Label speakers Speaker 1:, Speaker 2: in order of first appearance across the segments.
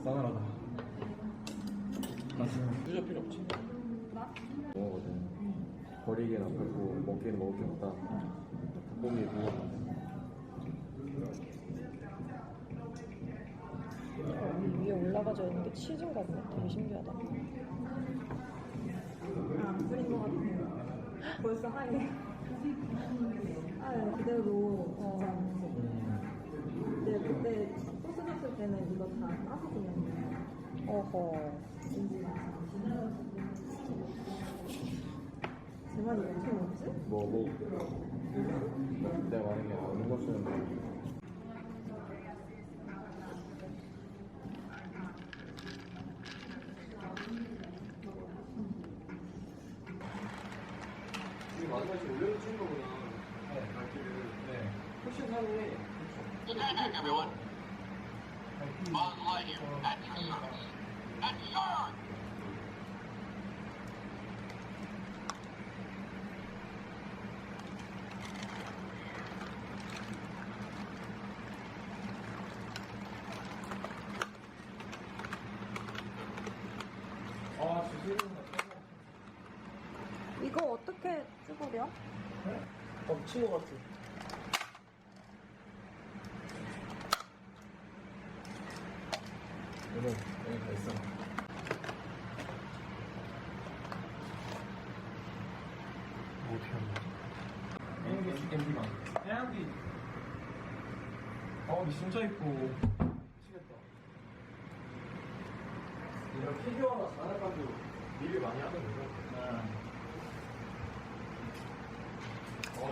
Speaker 1: 싸늘하다. 수저 필요 없지. 먹거든. 버리기는 아깝고 먹기는 먹을 게 없다. 닭고기 구워.
Speaker 2: 위에 올라가져 있는 게 치즈인가 보네. 되게 신기하다.
Speaker 3: 안 뿌린 것 같아요. 벌써 하얘. 아, 그대로. 네, 그때 소스 줬을 때는 이거 다 까서 그냥.
Speaker 2: 어허.
Speaker 3: 제 말이 어떻게 먹지?
Speaker 1: 뭐 내가 말한 게 어느 거 쓰는데. 마지막에 올려주신 거구나. 네, 갈기를. 네. 훨씬 사네.
Speaker 4: Attention, everyone. Buzz Lightyear, at your service. At charge!
Speaker 1: 아, 주세요.
Speaker 2: 이거 어떻게 쭈그려?
Speaker 1: 미친 것 같아. 여기 다 있어. 뭐 어떻게 하는 거지? 해양기 MD만. 해양기. 진짜 이쁘. 미치겠다. 이런 피규어나 장난감도 리뷰 많이 하는 거죠?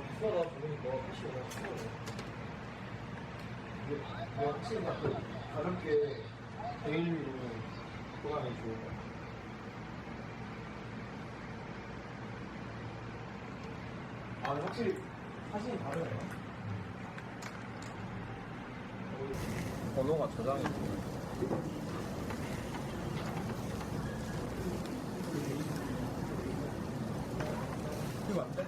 Speaker 1: 비싸다 보니까 사실 너무 싫어요. 이게 확실히 막 가볍게 데일리로 보관이 좋은 것 같아요. 근데 확실히 사진이 다르네요. 번호가 저장이 돼요. 이거 안 돼?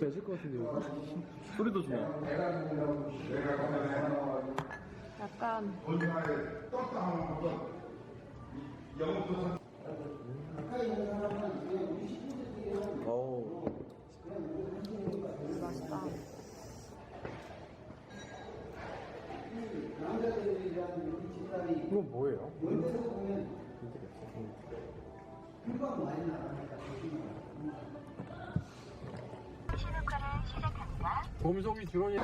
Speaker 1: 빼질 것 같은데 이거 소리도 좋아.
Speaker 2: 약간
Speaker 1: 어우
Speaker 2: 맛있다.
Speaker 1: 이건 뭐예요?
Speaker 4: 시험가를 시작합니다.
Speaker 1: 곰송이 드론이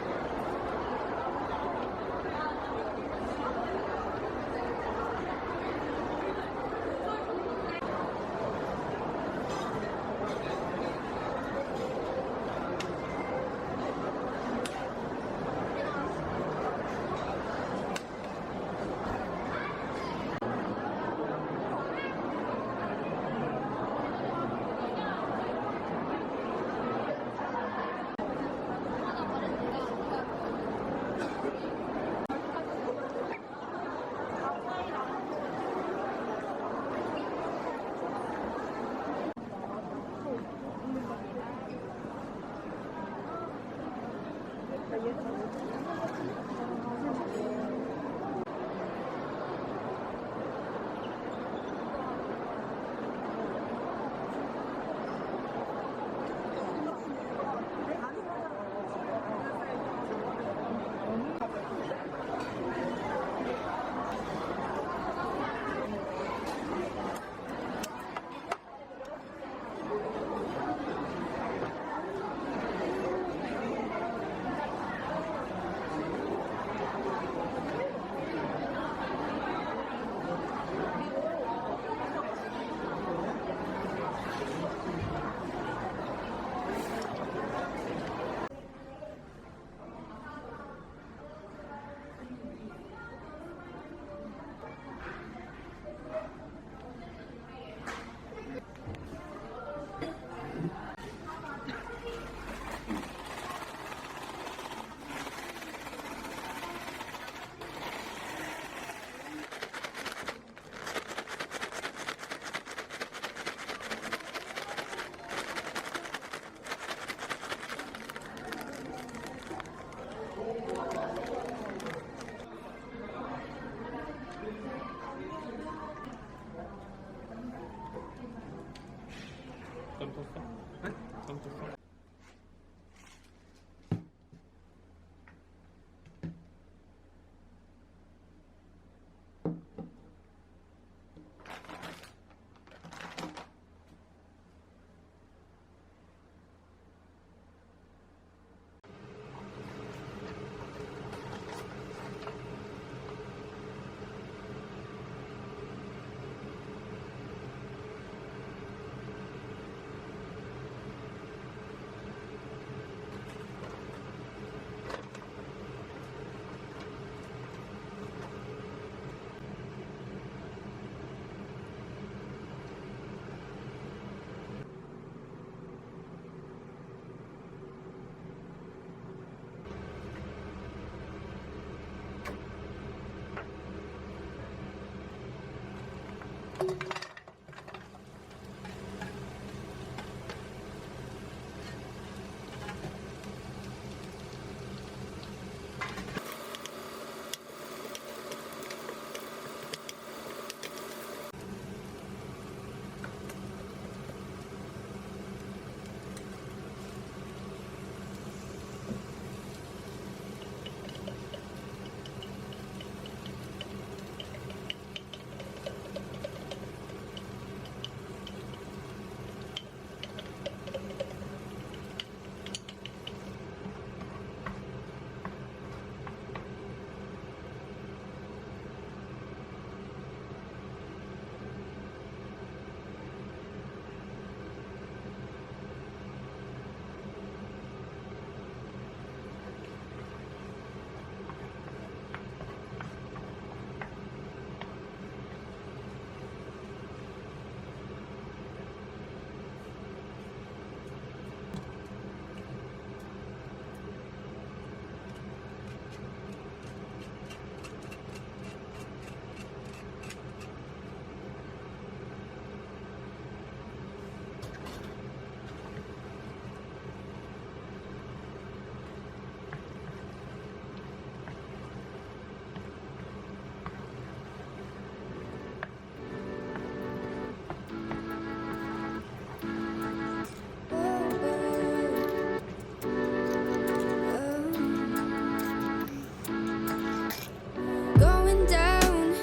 Speaker 5: Going down,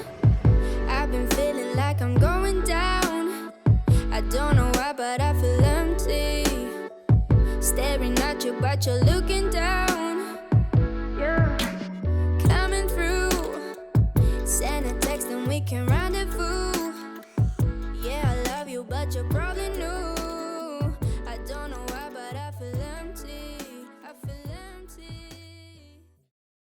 Speaker 5: I've been feeling like I'm going down. I don't know why, but I feel empty. Staring at you, but you're looking down. Yeah, coming through. Send a text and we can rendezvous. Yeah, I love you, but your problem.